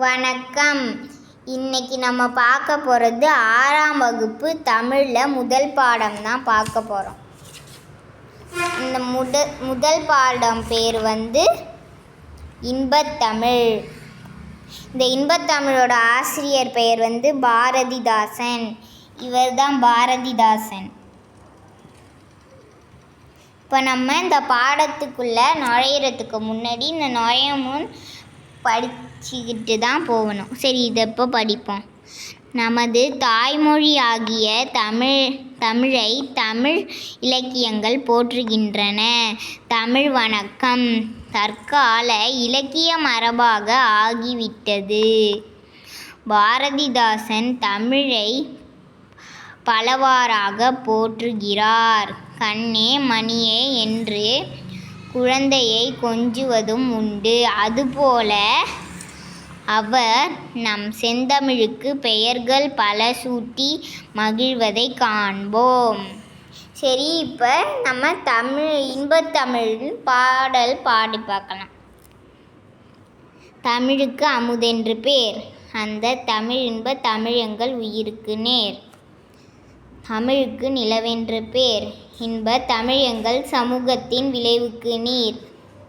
வணக்கம். இன்னைக்கு நம்ம பார்க்க போகிறது 6ஆம் வகுப்பு தமிழில் முதல் பாடம் தான் பார்க்க போகிறோம். இந்த முதல் பாடம் பேர் இன்பத்தமிழ். இந்த இன்பத்தமிழோட ஆசிரியர் பெயர் பாரதிதாசன். இவர் தான் பாரதிதாசன். இப்போ நம்ம இந்த பாடத்துக்குள்ளே நுழையிறதுக்கு முன்னாடி இந்த முன் படிச்சுக்கிட்டு தான் போகணும். சரி, இதை இப்போ படிப்போம். நமது தாய்மொழி ஆகிய தமிழை தமிழ் இலக்கியங்கள் போற்றுகின்றன. தமிழ் வணக்கம் தற்கால இலக்கிய மரபாக ஆகிவிட்டது. பாரதிதாசன் தமிழை பலவாறாக போற்றுகிறார். கண்ணே மணியே என்று குழந்தையை கொஞ்சுவதும் உண்டு. அதுபோல அவர் நம் செந்தமிழுக்கு பெயர்கள் பல சூட்டி மகிழ்வதை காண்போம். சரி, இப்போ நம்ம இன்பத்தமிழ் பாடல் பாடி பார்க்கலாம். தமிழுக்கு அமுதென்று பேர், அந்த தமிழ் இன்ப தமிழ் எங்கள் உயிருக்கு நேர். தமிழுக்கு நிலவென்று பேர், இன்ப தமிழ் எங்கள் சமூகத்தின் விளைவுக்கு நீர்.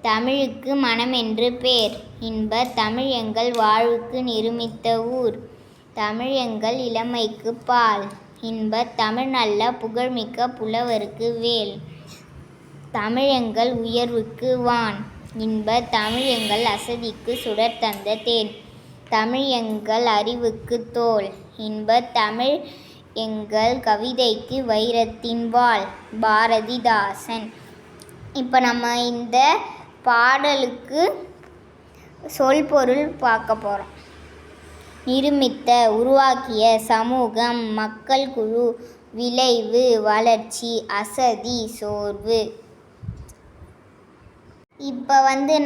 தமிழுக்கு மனம் என்று பேர், இன்ப தமிழ் எங்கள் வாழ்வுக்கு நிருமித்த ஊர். தமிழ் எங்கள் இளமைக்கு பால், இன்ப தமிழ் நல்ல புகழ்மிக்க புலவருக்கு வேல். தமிழ் எங்கள் உயர்வுக்கு வான், இன்ப தமிழ் எங்கள் அசதிக்கு சுடர் தந்த தேன். தமிழ் எங்கள் அறிவுக்கு தோல், இன்ப தமிழ் எங்கள் கவிதைக்கு வைரத்தின் வாள். பாரதிதாசன். இப்போ நம்ம இந்த பாடலுக்கு சொல் பொருள் பார்க்க போகிறோம். நிருமித்த, உருவாக்கிய, சமூகம், மக்கள் குழு, விளைவு, வளர்ச்சி, அசதி, சோர்வு. இப்போ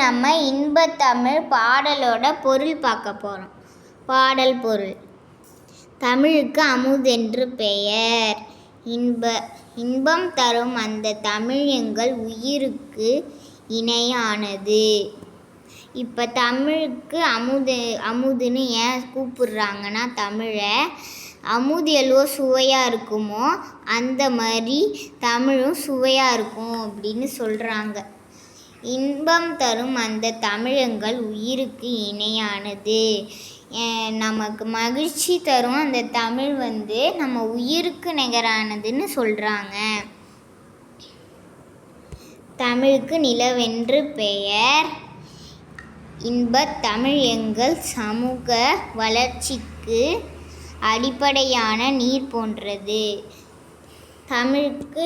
நம்ம இன்பத்தமிழ் பாடலோட பொருள் பார்க்க போகிறோம். பாடல் பொருள்: தமிழுக்கு அமுதென்று பெயர், இன்பம் தரும் அந்த தமிழ் எங்கள் உயிருக்கு இணையானது. இப்போ தமிழுக்கு அமுதுன்னு ஏன் கூப்பிடுறாங்கன்னா, தமிழை அமுது எவ்வளோ சுவையாக இருக்குமோ அந்த மாதிரி தமிழும் சுவையாக இருக்கும் அப்படின்னு சொல்கிறாங்க. இன்பம் தரும் அந்த தமிழ் எங்கள் உயிருக்கு இணையானது. நமக்கு மகிழ்ச்சி தரும் அந்த தமிழ் நம்ம உயிருக்கு நிகரானதுன்னு சொல்கிறாங்க. தமிழுக்கு நிலவென்று பெயர், இன்பத் தமிழ் எங்கள் சமூக வளர்ச்சிக்கு அடிப்படையான நீர் போன்றது. தமிழுக்கு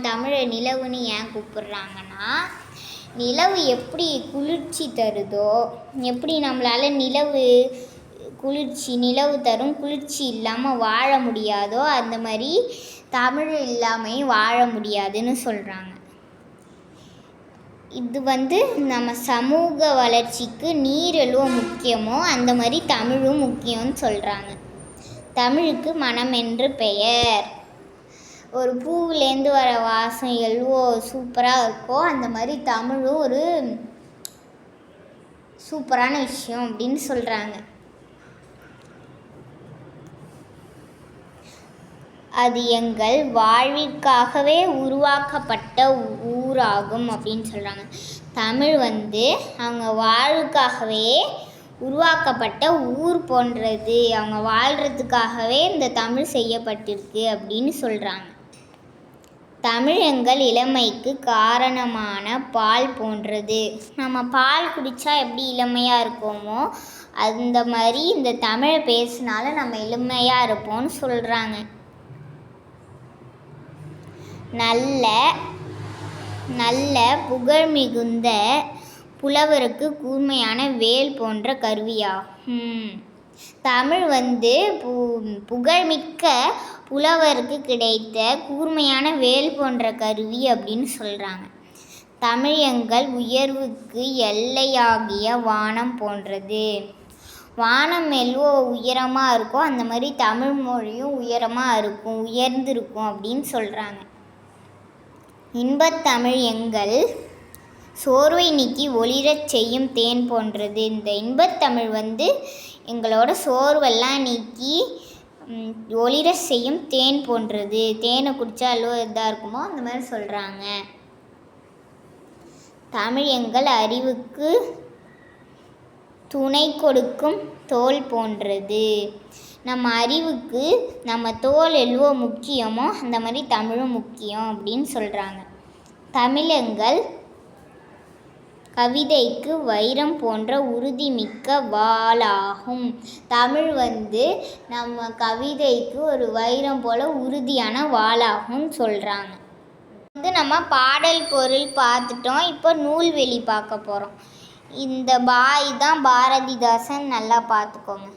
தமிழை நிலவுன்னு ஏன் கூப்பிடுறாங்கன்னா, நிலவு எப்படி குளிர்ச்சி தருதோ, எப்படி நம்மளால் நிலவு தரும் குளிர்ச்சி இல்லாமல் வாழ முடியாதோ, அந்த மாதிரி தமிழ் இல்லாமல் வாழ முடியாதுன்னு சொல்கிறாங்க. இது நம்ம சமூக வளர்ச்சிக்கு நீர் எவ்வளோ முக்கியமோ அந்த மாதிரி தமிழும் முக்கியம்னு சொல்கிறாங்க. தமிழுக்கு மனம் என்று பெயர். ஒரு பூவிலேருந்து வர வாசம் எவ்வளோ சூப்பராக இருக்கோ அந்த மாதிரி தமிழும் ஒரு சூப்பரான விஷயம் அப்படின்னு சொல்கிறாங்க. அது எங்கள் வாழ்விற்காகவே உருவாக்கப்பட்ட ஊராகும் அப்படின்னு சொல்கிறாங்க. தமிழ் அவங்க வாழ்வுக்காகவே உருவாக்கப்பட்ட ஊர் போன்றது. அவங்க வாழ்கிறதுக்காகவே இந்த தமிழ் செய்யப்பட்டிருக்கு அப்படின்னு சொல்கிறாங்க. தமிழ் எங்கள் இளமைக்கு காரணமான பால் போன்றது. நம்ம பால் குடித்தா எப்படி இளமையாக இருக்கோமோ அந்த மாதிரி இந்த தமிழை பேசினால நம்ம இளமையாக இருப்போம்னு சொல்கிறாங்க. நல்ல புகழ் மிகுந்த புலவருக்கு கூர்மையான வேல் போன்ற கருவியாகும். தமிழ் புகழ்மிக்க புலவருக்கு கிடைத்த கூர்மையான வேல் போன்ற கருவி அப்படின்னு சொல்கிறாங்க. தமிழ் எங்கள் உயர்வுக்கு எல்லையாகிய வானம் போன்றது. வானம் எவ்வளோ உயரமாக இருக்கோ அந்த மாதிரி தமிழ் மொழியும் உயர்ந்திருக்கும் அப்படின்னு சொல்கிறாங்க. இன்பத்தமிழ் எங்கள் சோர்வை நீக்கி ஒளிரச் செய்யும் தேன் போன்றது. இந்த இன்பத்தமிழ் வந்து எங்களோட சோர்வெல்லாம் நீக்கி ஒளிரச் செய்யும் தேன் போன்றது. தேனை குடித்தா அவ்வளோ இதாக இருக்குமோ அந்த மாதிரி சொல்கிறாங்க. தமிழ் எங்கள் அறிவுக்கு துணை கொடுக்கும் தோல் போன்றது. நம்ம அறிவுக்கு நம்ம தோல் எவ்வளோ முக்கியமோ அந்த மாதிரி தமிழும் முக்கியம் அப்படின்னு சொல்கிறாங்க. தமிழ் எங்கள் கவிதைக்கு வைரம் போன்ற உறுதிமிக்க வாளாகும். தமிழ் வந்து நம்ம கவிதைக்கு ஒரு வைரம் போல் உறுதியான வாளாகும்னு சொல்கிறாங்க. வந்து நம்ம பாடல் பொருள் பார்த்துட்டோம். இப்போ நூல்வெளி பார்க்க போகிறோம். இந்த இதுதான் பாரதிதாசன், நல்லா பார்த்துக்கோங்க.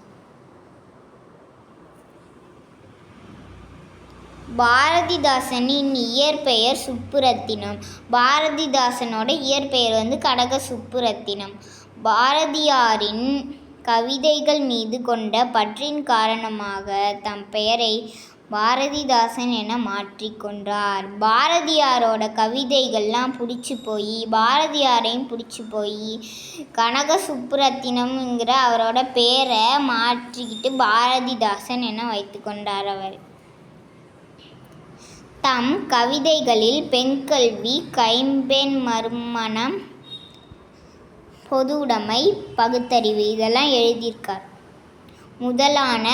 பாரதிதாசனின் இயற்பெயர் சுப்புரத்தினம். பாரதிதாசனோட இயற்பெயர் வந்து கடக சுப்புரத்தினம். பாரதியாரின் கவிதைகள் மீது கொண்ட பற்றின் காரணமாக தம் பெயரை பாரதிதாசன் என மாற்றிக்கொண்டார். பாரதியாரோட கவிதைகள்லாம் பிடிச்சி போய் பாரதியாரையும் பிடிச்சி போய் கனக சுப்புரத்தினம்ங்கிற அவரோட பேரை மாற்றிக்கிட்டு பாரதிதாசன் என வைத்து கொண்டார். அவர் தம் கவிதைகளில் பெண்கல்வி, கைம்பெண் மறுமணம், பொது உடைமை, பகுத்தறிவு இதெல்லாம் எழுதியிருக்கார். முதலான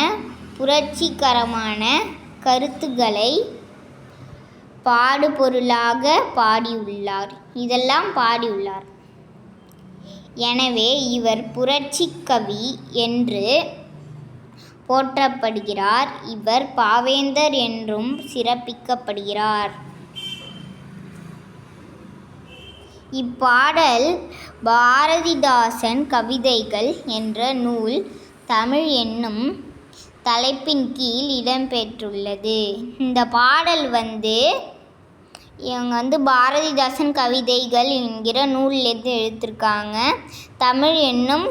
புரட்சிகரமான கருத்துக்களை பாடுபொருளாக பாடியுள்ளார். எனவே இவர் புரட்சி கவி என்று போற்றப்படுகிறார். இவர் பாவேந்தர் என்றும் சிறப்பிக்கப்படுகிறார். இப்பாடல் பாரதிதாசன் கவிதைகள் என்ற நூல் தமிழ் என்னும் தலைப்பின் கீழ் இடம்பெற்றுள்ளது. இந்த பாடல் வந்து இவங்க வந்து பாரதிதாசன் கவிதைகள் என்கிற நூலிலிருந்து எடுத்திருக்காங்க. தமிழ் என்னும்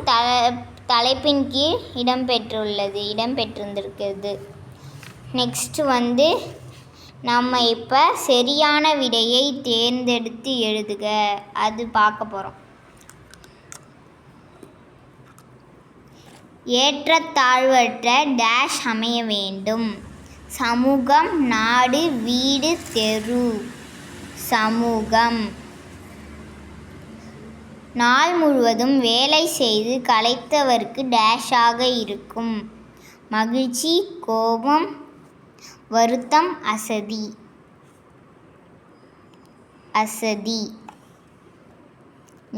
தலைப்பின் கீழ் இடம்பெற்றிருந்திருக்கிறது. நெக்ஸ்ட் வந்து நம்ம இப்போ சரியான விடையை தேர்ந்தெடுத்து எழுதுக, அது பார்க்க போகிறோம். ஏற்றத்தாழ்வற்ற டேஷ் அமைய வேண்டும். சமூகம், நாடு, வீடு, தெரு. சமூகம். நாள் முழுவதும் வேலை செய்து களைத்தவருக்கு டேஷாக இருக்கும். மகிழ்ச்சி, கோபம், வருத்தம், அசதி.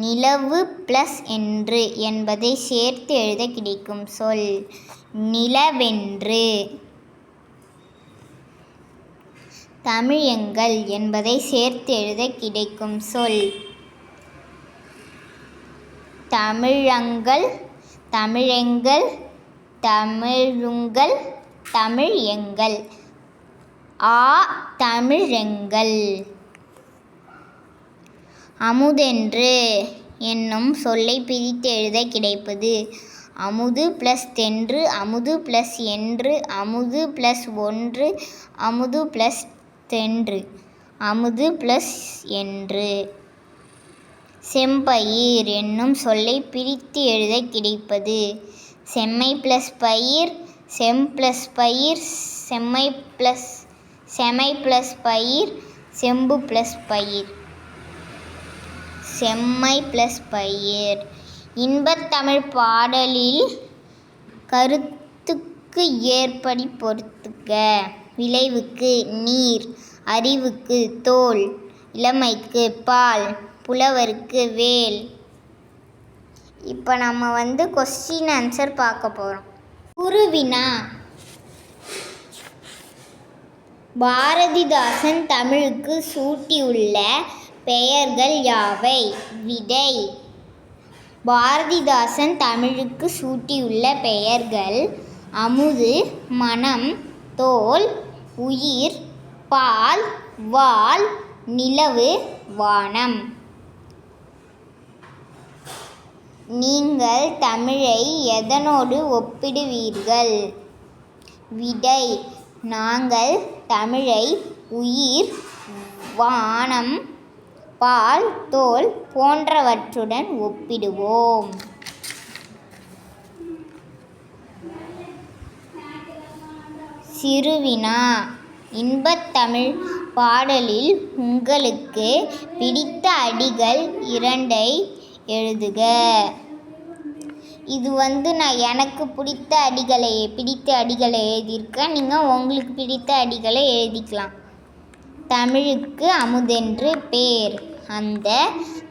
நிலவு ப்ளஸ் என்று என்பதை சேர்த்து எழுத கிடைக்கும் சொல் நிலவென்று. தமிழ் எங்கள் என்பதை சேர்த்து எழுத கிடைக்கும் சொல் தமிழங்கள், தமிழெங்கள், தமிழுங்கள், தமிழ் எங்கள். தமிழெங்கள். அமுதென்று என்னும் சொல்லை பிரித்து எழுத கிடைப்பது அமுது ப்ளஸ் தென்று, அமுது ப்ளஸ் என்று, அமுது ப்ளஸ் ஒன்று, அமுது ப்ளஸ் தென்று, அமுது ப்ளஸ் என்று. செம்பயிர் என்னும் சொல்லை பிரித்து எழுத கிடைப்பது செம்மை ப்ளஸ் பயிர், செம் ப்ளஸ் பயிர், செமை ப்ளஸ் பயிர், செம்பு ப்ளஸ் பயிர், செம்மை ப்ளஸ் பயிர். இன்பத்தமிழ் பாடலில் கருத்துக்கு ஏற்படி பொறுத்துக. விளைவுக்கு நீர், அறிவுக்கு தோல், இளமைக்கு பால், புலவருக்கு வேல். இப்போ நம்ம வந்து கொஸ்டின் ஆன்சர் பார்க்க போகிறோம். குருவினா. பாரதிதாசன் தமிழுக்கு சூட்டியுள்ள பெயர்கள் யாவை? விடை. பாரதிதாசன் தமிழுக்கு சூட்டியுள்ள பெயர்கள் அமுது, மனம், தோல், உயிர், பால், வாள், நிலவு, வானம். நீங்கள் தமிழை எதனோடு ஒப்பிடுவீர்கள்? விடை. நாங்கள் தமிழை உயிர், வானம், பால், தோல் போன்றவற்றுடன் ஒப்பிடுவோம். சிறுவினா: இன்பத்தமிழ் பாடலில் உங்களுக்கு பிடித்த அடிகள் 2 எழுதுக. இது நான் எனக்கு பிடித்த அடிகளை எழுதியிருக்கேன். நீங்கள் உங்களுக்கு பிடித்த அடிகளை எழுதிக்கலாம். தமிழுக்கு அமுதென்று பேர், அந்த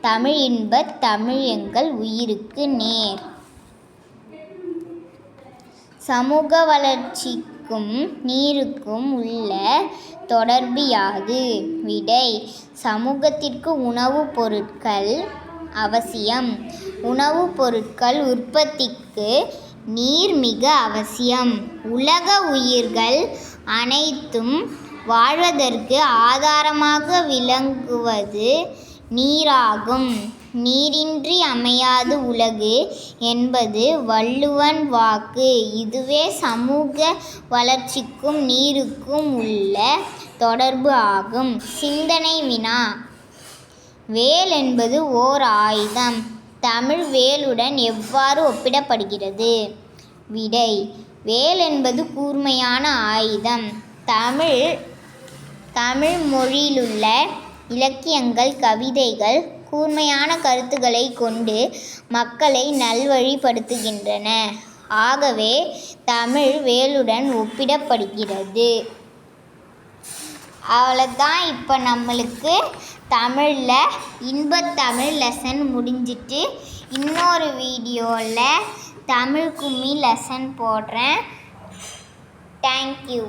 தமிழ் இன்பத் தமிழ் எங்கள் உயிருக்கு நேர். சமூக வளர்ச்சிக்கும் நீருக்கும் உள்ள தொடர்பு யாது? விடை: சமூகத்திற்கு உணவுப் பொருட்கள் அவசியம். உணவுப் பொருட்கள் உற்பத்திக்கு நீர் மிக அவசியம். உலக உயிர்கள் அனைத்தும் வாழ்வதற்கு ஆதாரமாக விளங்குவது நீராகும். நீரின்றி அமையாது உலகு என்பது வள்ளுவன் வாக்கு. இதுவே சமூக வளர்ச்சிக்கும் நீருக்கும் உள்ள தொடர்பு ஆகும். சிந்தனை வினா: வேல் என்பது ஓர் ஆயுதம். தமிழ் வேலுடன் எவ்வாறு ஒப்பிடப்படுகிறது? விடை: வேல் என்பது கூர்மையான ஆயுதம். தமிழ் மொழியிலுள்ள இலக்கியங்கள், கவிதைகள் கூர்மையான கருத்துக்களை கொண்டு மக்களை நல்வழிப்படுத்துகின்றன. ஆகவே தமிழ் வேலுடன் ஒப்பிடப்படுகிறது. அவ்வளோதான். இப்போ நம்மளுக்கு தமிழில் இன்பத்தமிழ் லெசன் முடிஞ்சிட்டு. இன்னொரு வீடியோவில் தமிழ் கும்மி லெசன் போடுறேன். தேங்க்யூ.